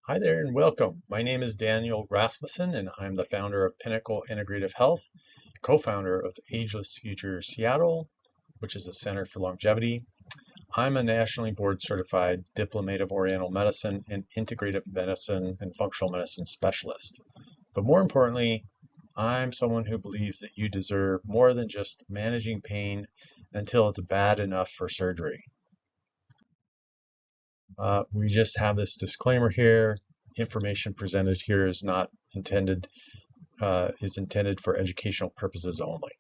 Hi there and welcome. My name is Daniel Rasmussen and I'm the founder of Pinnacle Integrative Health, co-founder of Ageless Future Seattle, which is a center for longevity. I'm a nationally board certified diplomate of Oriental medicine and integrative medicine and functional medicine specialist. But more importantly, I'm someone who believes that you deserve more than just managing pain until it's bad enough for surgery. We just have this disclaimer here. Information presented here is not intended is intended for educational purposes only.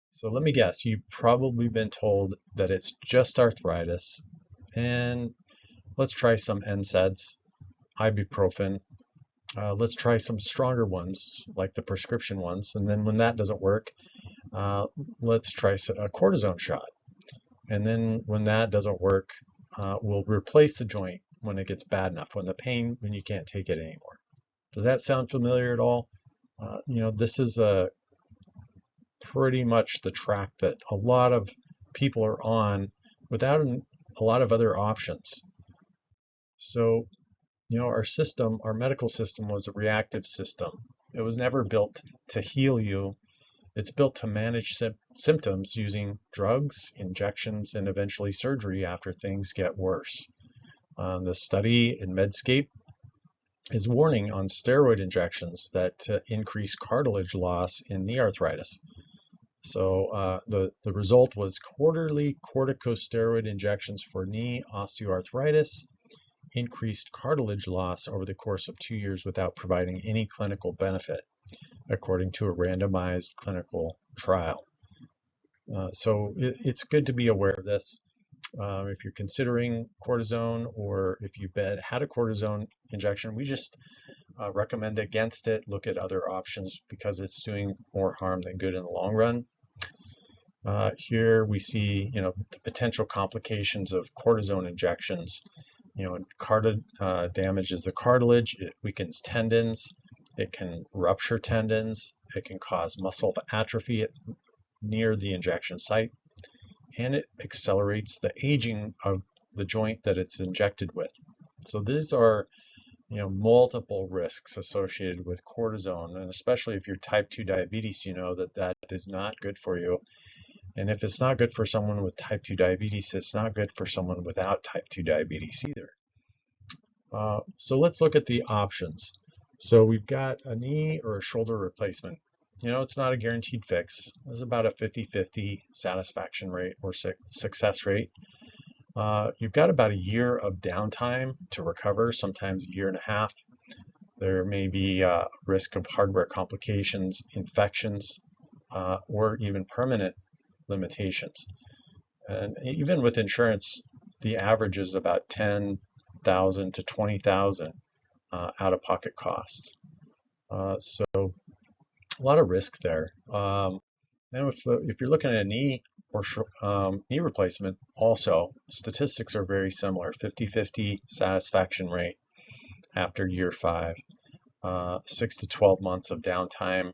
So let me guess, you've probably been told that it's just arthritis, and let's try some NSAIDs, ibuprofen. Let's try some stronger ones, like the prescription ones, and then when that doesn't work, let's try a cortisone shot. And then when that doesn't work, we'll replace the joint when it gets bad enough, when you can't take it anymore. Does that sound familiar at all? This is pretty much the track that a lot of people are on without a lot of other options. So, our medical system was a reactive system. It was never built to heal you. It's built to manage symptoms using drugs, injections, and eventually surgery after things get worse. The study in Medscape is warning on steroid injections that increase cartilage loss in knee arthritis. So the result was quarterly corticosteroid injections for knee osteoarthritis increased cartilage loss over the course of 2 years without providing any clinical benefit, according to a randomized clinical trial. So it's good to be aware of this. If you're considering cortisone or if you've had a cortisone injection, we just recommend against it. Look at other options because it's doing more harm than good in the long run. Here we see, the potential complications of cortisone injections. It damages the cartilage, it weakens tendons, it can rupture tendons, it can cause muscle atrophy near the injection site, and it accelerates the aging of the joint that it's injected with. So these are, multiple risks associated with cortisone, and especially if you're type 2 diabetes, you know that is not good for you. And if it's not good for someone with type 2 diabetes, it's not good for someone without type 2 diabetes either. So let's look at the options. So we've got a knee or a shoulder replacement. It's not a guaranteed fix. There's about a 50-50 satisfaction rate or success rate. You've got about a year of downtime to recover, sometimes a year and a half. There may be a risk of hardware complications, infections, or even permanent limitations. And even with insurance, the average is about $10,000 to $20,000 out-of-pocket costs. So a lot of risk there. Now, if you're looking at a knee or knee replacement, also statistics are very similar: 50-50 satisfaction rate after year 5, 6 to 12 months of downtime,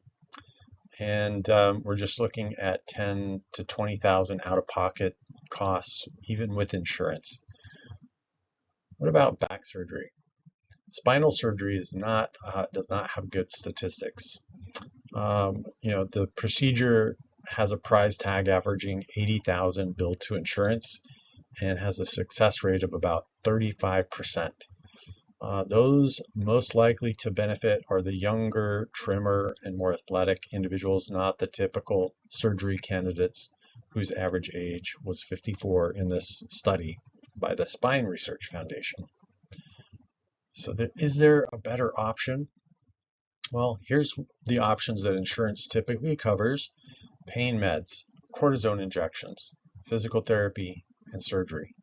and we're just looking at 10 to 20,000 out-of-pocket costs, even with insurance. What about back surgery? Spinal surgery does not have good statistics. The procedure has a price tag averaging 80,000 billed to insurance and has a success rate of about 35%. Those most likely to benefit are the younger, trimmer, and more athletic individuals, not the typical surgery candidates whose average age was 54 in this study by the Spine Research Foundation. So is there a better option? Well, here's the options that insurance typically covers: pain meds, cortisone injections, physical therapy, and surgery.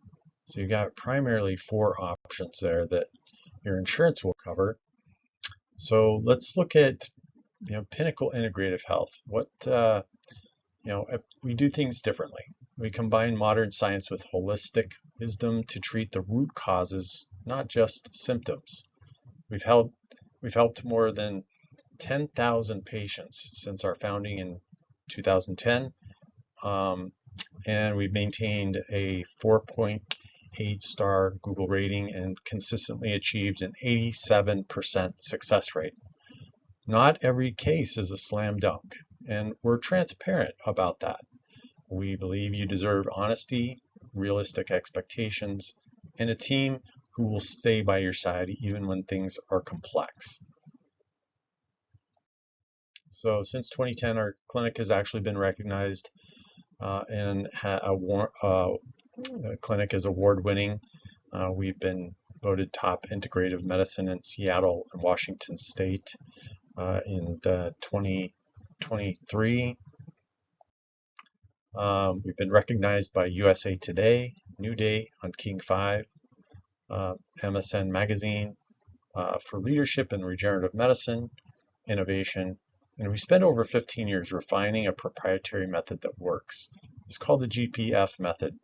So you've got primarily 4 options there that your insurance will cover. So let's look at, Pinnacle Integrative Health. We do things differently. We combine modern science with holistic wisdom to treat the root causes, not just symptoms. We've helped more than 10,000 patients since our founding in 2010, and we've maintained a 8-star Google rating and consistently achieved an 87% success rate. Not every case is a slam dunk, and we're transparent about that. We believe you deserve honesty, realistic expectations, and a team who will stay by your side even when things are complex. So since 2010, our clinic has actually been recognized and the clinic is award-winning. We've been voted top integrative medicine in Seattle and Washington State in 2023. We've been recognized by USA Today, New Day on King 5, MSN Magazine for leadership in regenerative medicine, innovation, and we spent over 15 years refining a proprietary method that works. It's called the GPF Method.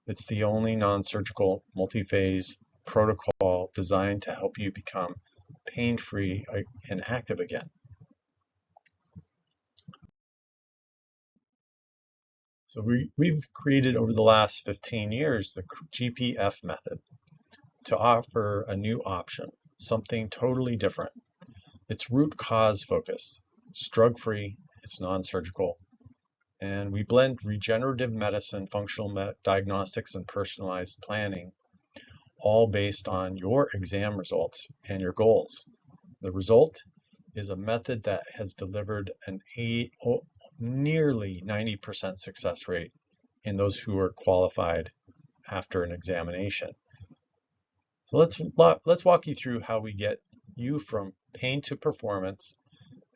It's the only non-surgical multi-phase protocol designed to help you become pain-free and active again. So we've created over the last 15 years the GPF method to offer a new option, something totally different. It's root cause focused, it's drug-free, it's non-surgical, and we blend regenerative medicine, functional diagnostics, and personalized planning, all based on your exam results and your goals. The result is a method that has delivered nearly 90% success rate in those who are qualified after an examination. So let's walk you through how we get you from pain to performance,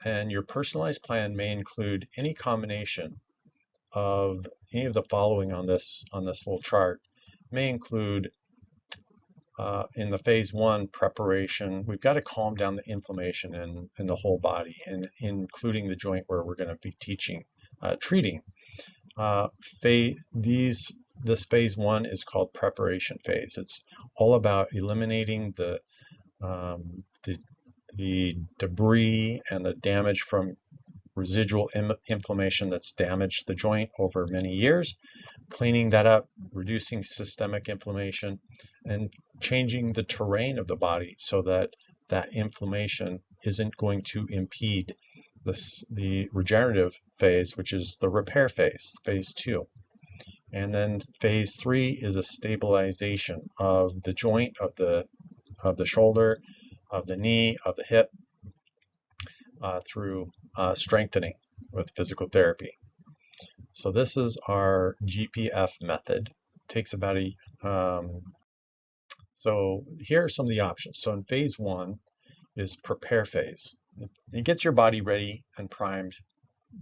and your personalized plan may include any combination of any of the following on this little chart. May include in the phase 1 preparation, we've got to calm down the inflammation in the whole body, and including the joint where we're going to be treating. This phase 1 is called preparation phase. It's all about eliminating the debris and the damage from residual inflammation that's damaged the joint over many years, cleaning that up, reducing systemic inflammation, and changing the terrain of the body so that that inflammation isn't going to impede the regenerative phase, which is the repair phase, phase 2. And then phase 3 is a stabilization of the joint, of the shoulder, of the knee, of the hip, through strengthening with physical therapy. So this is our GPF method. It takes about so here are some of the options. So in phase 1 is prepare phase. It gets your body ready and primed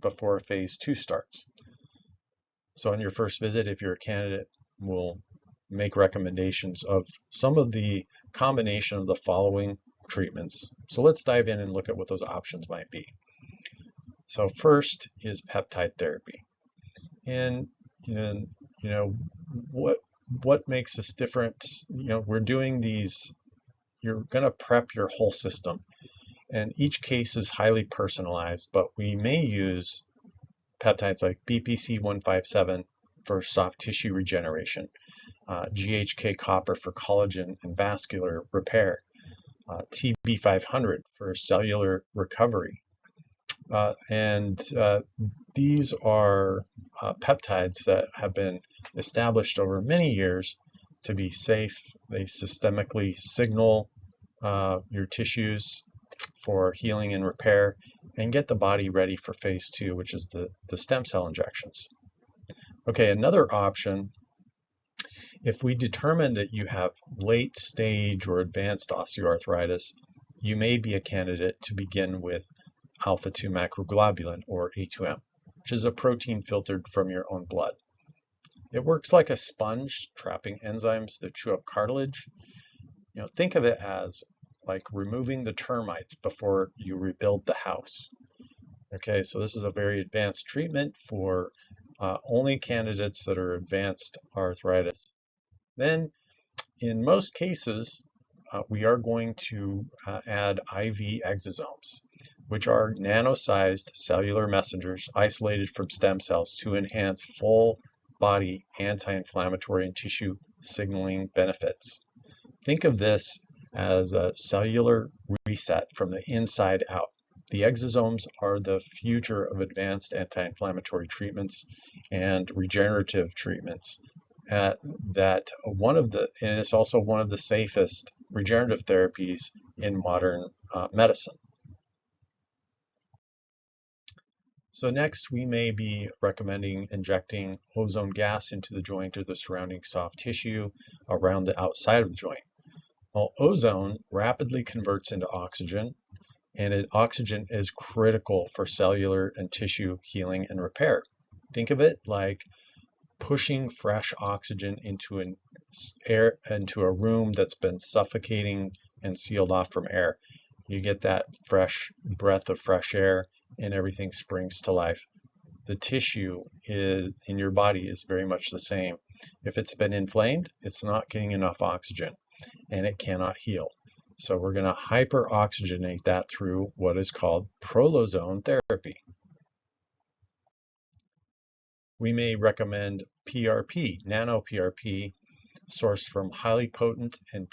before phase 2 starts. So on your first visit, if you're a candidate, we'll make recommendations of some of the combination of the following treatments. So let's dive in and look at what those options might be. So first is peptide therapy. And what makes this different? We're doing these, you're going to prep your whole system, and each case is highly personalized, but we may use peptides like BPC-157 for soft tissue regeneration, GHK copper for collagen and vascular repair, TB500 for cellular recovery. These are peptides that have been established over many years to be safe. They systemically signal your tissues for healing and repair and get the body ready for phase 2, which is the stem cell injections. Okay, another option, if we determine that you have late stage or advanced osteoarthritis, you may be a candidate to begin with alpha-2 macroglobulin, or A2M, which is a protein filtered from your own blood. It works like a sponge, trapping enzymes that chew up cartilage. Think of it as like removing the termites before you rebuild the house. Okay, so this is a very advanced treatment for only candidates that are advanced arthritis. Then, in most cases, we are going to add IV exosomes, which are nano-sized cellular messengers isolated from stem cells to enhance full body anti-inflammatory and tissue signaling benefits. Think of this as a cellular reset from the inside out. The exosomes are the future of advanced anti-inflammatory treatments and regenerative treatments. And it's also one of the safest regenerative therapies in modern medicine. So next, we may be recommending injecting ozone gas into the joint or the surrounding soft tissue around the outside of the joint. Well, ozone rapidly converts into oxygen, and oxygen is critical for cellular and tissue healing and repair. Think of it like pushing fresh oxygen into a room that's been suffocating and sealed off from air. You get that fresh breath of fresh air and everything springs to life. The tissue in your body is very much the same. If it's been inflamed, it's not getting enough oxygen and it cannot heal. So we're going to hyperoxygenate that through what is called prolozone therapy. We may recommend PRP, nano-PRP, sourced from highly potent and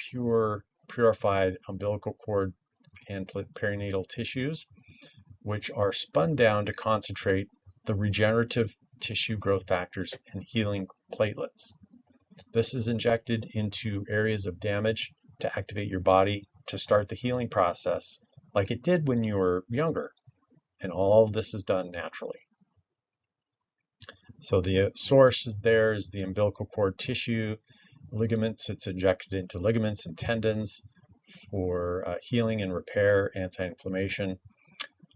purified umbilical cord and perinatal tissues, which are spun down to concentrate the regenerative tissue growth factors and healing platelets. This is injected into areas of damage to activate your body to start the healing process like it did when you were younger. And all of this is done naturally. So the source is the umbilical cord tissue, ligaments. It's injected into ligaments and tendons for healing and repair, anti-inflammation,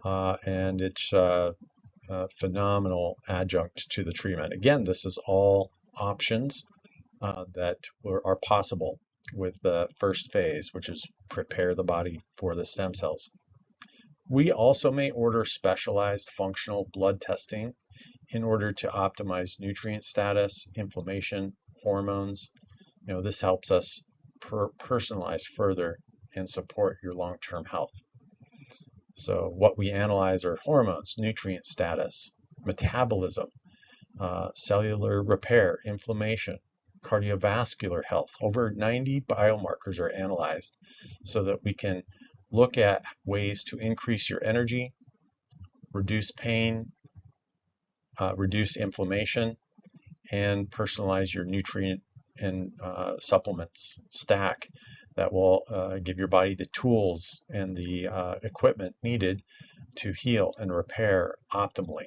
and it's a phenomenal adjunct to the treatment. Again, this is all options that are possible with the first phase, which is prepare the body for the stem cells. We also may order specialized functional blood testing in order to optimize nutrient status, inflammation, hormones. This helps us personalize further and support your long-term health. So what we analyze are hormones, nutrient status, metabolism, cellular repair, inflammation, cardiovascular health. Over 90 biomarkers are analyzed so that we can look at ways to increase your energy, reduce pain, reduce inflammation, and personalize your nutrient and supplements stack that will give your body the tools and the equipment needed to heal and repair optimally.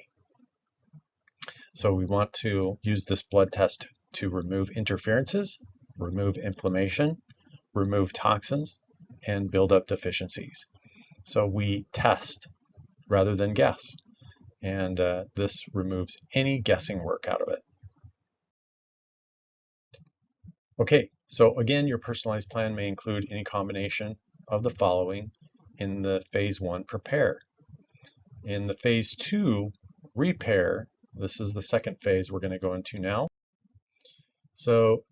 So we want to use this blood test to remove interferences, remove inflammation, remove toxins, and build up deficiencies. So we test rather than guess, and this removes any guessing work out of it. Okay, so again, your personalized plan may include any combination of the following in the phase 1 prepare. In the phase 2 repair, this is the second phase we're going to go into now. So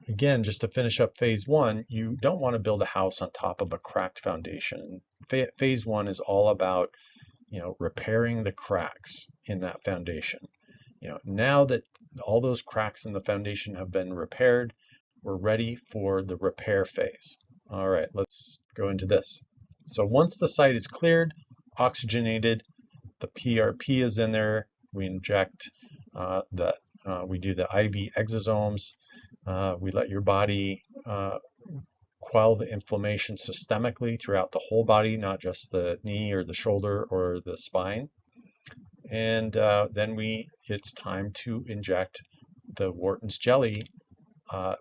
again, just to finish up phase 1, you don't want to build a house on top of a cracked foundation. Phase 1 is all about, repairing the cracks in that foundation. Now that all those cracks in the foundation have been repaired, we're ready for the repair phase. All right, let's go into this. So once the site is cleared, oxygenated, the PRP is in there, we inject we do the IV exosomes. We let your body quell the inflammation systemically throughout the whole body, not just the knee or the shoulder or the spine. And then it's time to inject the Wharton's jelly,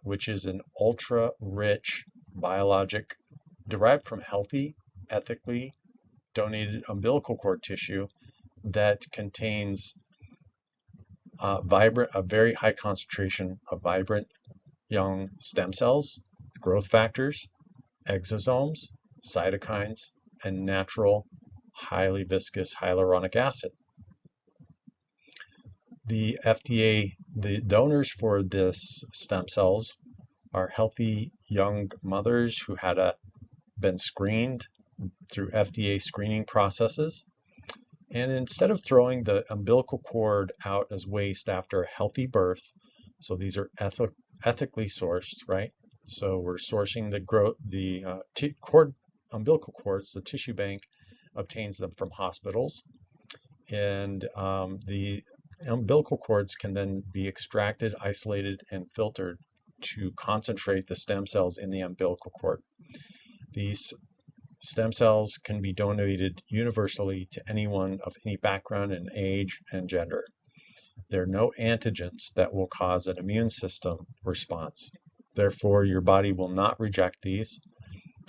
which is an ultra-rich biologic derived from healthy, ethically donated umbilical cord tissue that contains a very high concentration of vibrant young stem cells, growth factors, exosomes, cytokines, and natural, highly viscous hyaluronic acid. The donors for this stem cells are healthy young mothers who had been screened through FDA screening processes, And instead of throwing the umbilical cord out as waste after a healthy birth, so these are ethically sourced, right? So we're sourcing umbilical cords. The tissue bank obtains them from hospitals, and the umbilical cords can then be extracted, isolated, and filtered to concentrate the stem cells in the umbilical cord. These stem cells can be donated universally to anyone of any background and age and gender. There are no antigens that will cause an immune system response. Therefore, your body will not reject these.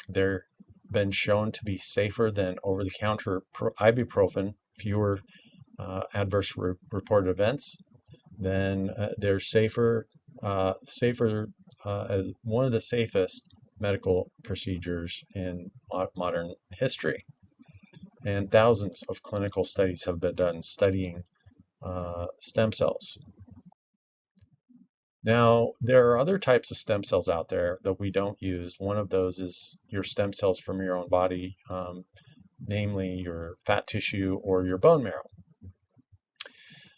They're been shown to be safer than over-the-counter ibuprofen, fewer adverse reported events. Then they're safer as one of the safest medical procedures in modern history. And thousands of clinical studies have been done studying stem cells. Now, there are other types of stem cells out there that we don't use. One of those is your stem cells from your own body, namely your fat tissue or your bone marrow.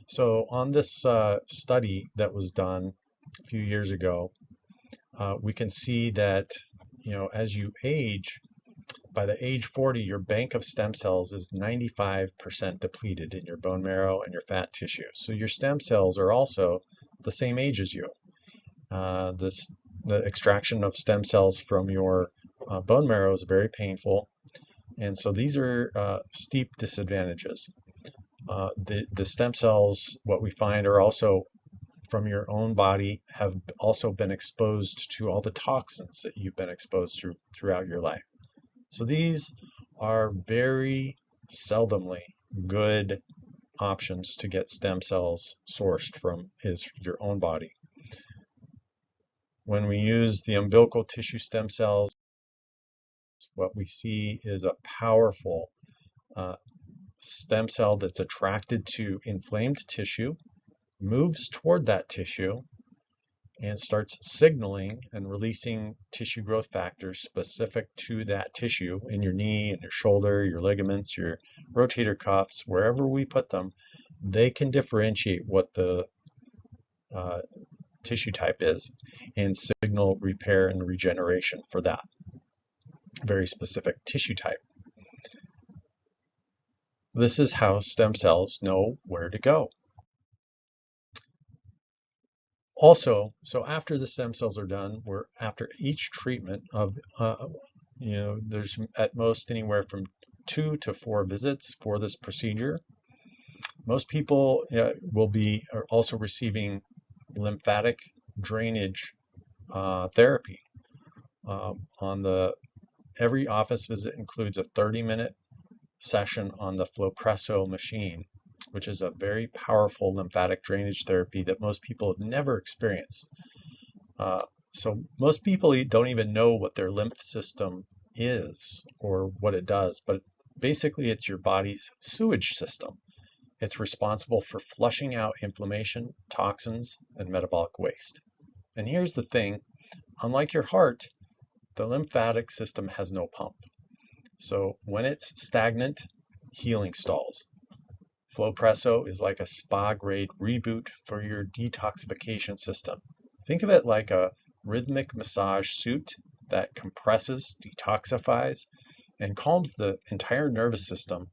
So on this study that was done a few years ago, we can see that, as you age, by the age 40, your bank of stem cells is 95% depleted in your bone marrow and your fat tissue. So your stem cells are also the same age as you. The extraction of stem cells from your bone marrow is very painful, and so these are steep disadvantages. The stem cells, what we find, are also from your own body, have also been exposed to all the toxins that you've been exposed to throughout your life. So these are very seldomly good options to get stem cells sourced from is your own body. When we use the umbilical tissue stem cells, what we see is a powerful stem cell that's attracted to inflamed tissue, moves toward that tissue, and starts signaling and releasing tissue growth factors specific to that tissue in your knee and your shoulder, your ligaments, your rotator cuffs, wherever we put them. They can differentiate what the tissue type is and signal repair and regeneration for that very specific tissue type. This is how stem cells know where to go. Also, so after the stem cells are done, after each treatment of, there's at most anywhere from 2 to 4 visits for this procedure. Most people are also receiving lymphatic drainage therapy. Every office visit includes a 30-minute session on the Flowpresso machine, which is a very powerful lymphatic drainage therapy that most people have never experienced. So most people don't even know what their lymph system is or what it does, but basically it's your body's sewage system. It's responsible for flushing out inflammation, toxins, and metabolic waste. And here's the thing, unlike your heart, the lymphatic system has no pump. So when it's stagnant, healing stalls. Flowpresso is like a spa-grade reboot for your detoxification system. Think of it like a rhythmic massage suit that compresses, detoxifies, and calms the entire nervous system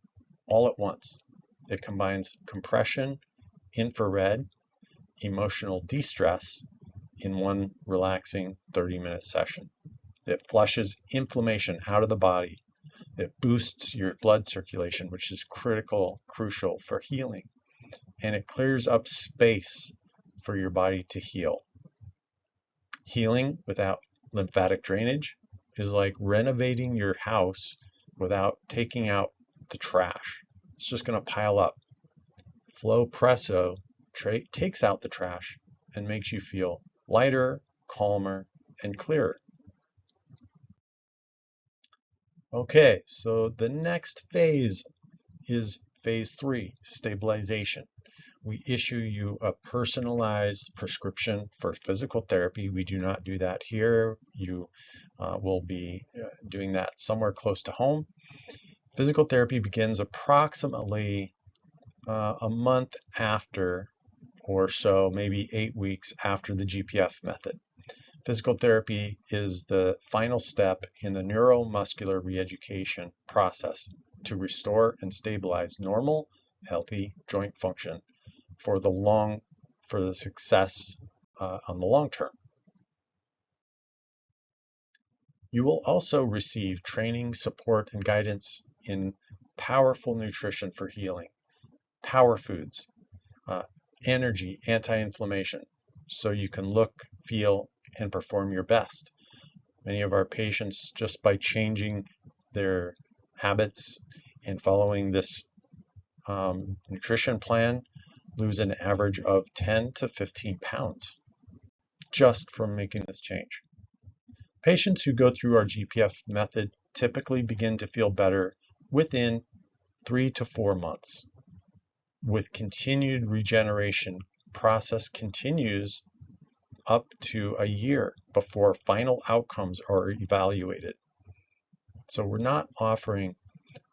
all at once. It combines compression, infrared, emotional de-stress in one relaxing 30-minute session. It flushes inflammation out of the body. It boosts your blood circulation, which is crucial for healing. And it clears up space for your body to heal. Healing without lymphatic drainage is like renovating your house without taking out the trash. It's just going to pile up. Flowpresso takes out the trash and makes you feel lighter, calmer, and clearer. Okay, so the next phase is phase 3, stabilization. We issue you a personalized prescription for physical therapy. We do not do that here. You will be doing that somewhere close to home. Physical therapy begins approximately a month after, or so, maybe 8 weeks after the GPF method. Physical therapy is the final step in the neuromuscular reeducation process to restore and stabilize normal, healthy joint function for the success on the long term. You will also receive training, support, and guidance in powerful nutrition for healing, power foods, energy, anti-inflammation, so you can look, feel, and perform your best. Many of our patients, just by changing their habits and following this nutrition plan, lose an average of 10 to 15 pounds just from making this change. Patients who go through our GPF method typically begin to feel better within 3 to 4 months. With continued regeneration, process continues up to a year before final outcomes are evaluated. So we're not offering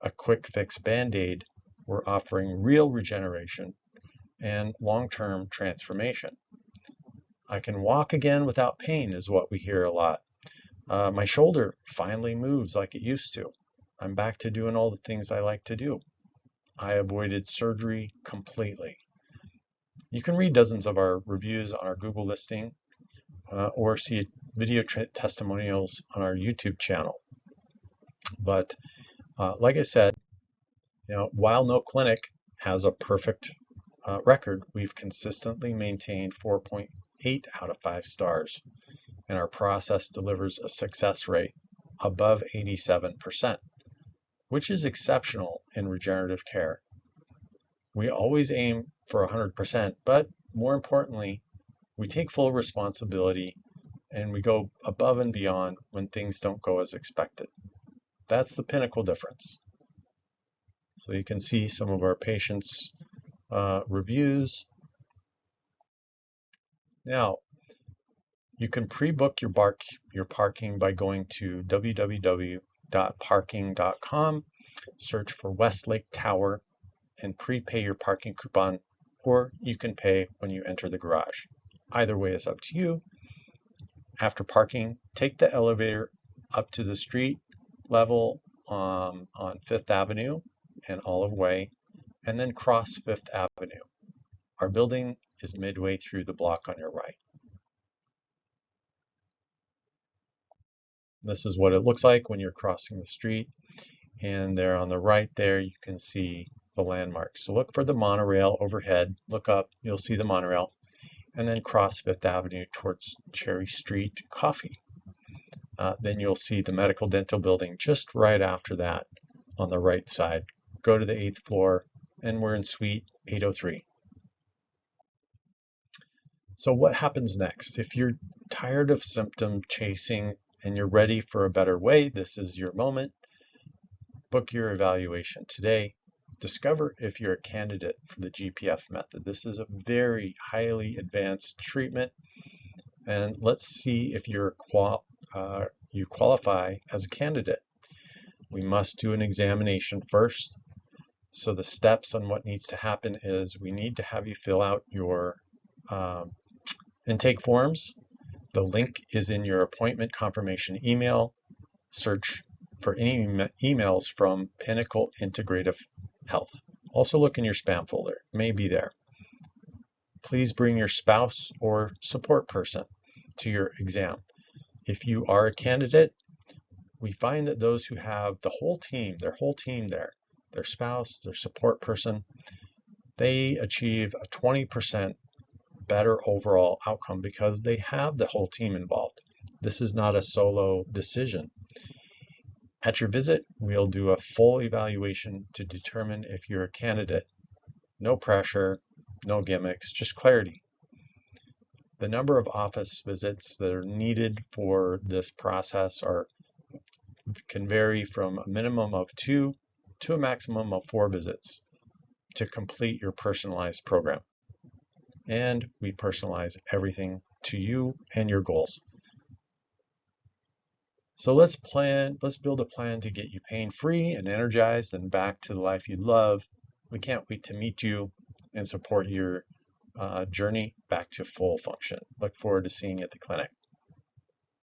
a quick fix Band-Aid, we're offering real regeneration and long-term transformation. I can walk again without pain is what we hear a lot. My shoulder finally moves like it used to. I'm back to doing all the things I like to do. I avoided surgery completely. You can read dozens of our reviews on our Google listing or see video testimonials on our YouTube channel. But like I said, while no clinic has a perfect record, we've consistently maintained 4.8 out of 5 stars, and our process delivers a success rate above 87%, which is exceptional in regenerative care. We always aim for 100%, but more importantly, we take full responsibility and we go above and beyond when things don't go as expected. That's the Pinnacle difference. So you can see some of our patients' reviews. Now, you can pre-book your parking by going to www.parking.com, search for Westlake Tower, and prepay your parking coupon, or you can pay when you enter the garage. Either way is up to you. After parking, take the elevator up to the street level on 5th Avenue and Olive Way, and then cross 5th Avenue. Our building is midway through the block on your right. This is what it looks like when you're crossing the street, and there on the right there you can see the landmarks. So look for the monorail overhead, look up, you'll see the monorail, and then cross 5th Avenue towards Cherry Street Coffee. Then you'll see the medical dental building just right after that on the right side. Go to the 8th floor, and we're in suite 803. So what happens next? If you're tired of symptom chasing and you're ready for a better way, this is your moment. Book your evaluation today. Discover if you're a candidate for the GPF method. This is a very highly advanced treatment, and let's see if you qualify as a candidate. We must do an examination first. So the steps on what needs to happen is we need to have you fill out your intake forms. The link is in your appointment confirmation email. Search for any emails from Pinnacle Integrative Health. Also look in your spam folder, it may be there. Please bring your spouse or support person to your exam. If you are a candidate, we find that those who have their whole team there, their spouse, their support person, they achieve a 20% better overall outcome because they have the whole team involved. This is not a solo decision. At your visit, we'll do a full evaluation to determine if you're a candidate. No pressure, no gimmicks, just clarity. The number of office visits that are needed for this process can vary from a minimum of 2 to a maximum of 4 visits to complete your personalized program. And we personalize everything to you and your goals. So let's build a plan to get you pain-free and energized and back to the life you love We can't wait to meet you and support your journey back to full function. Look forward to seeing you at the clinic.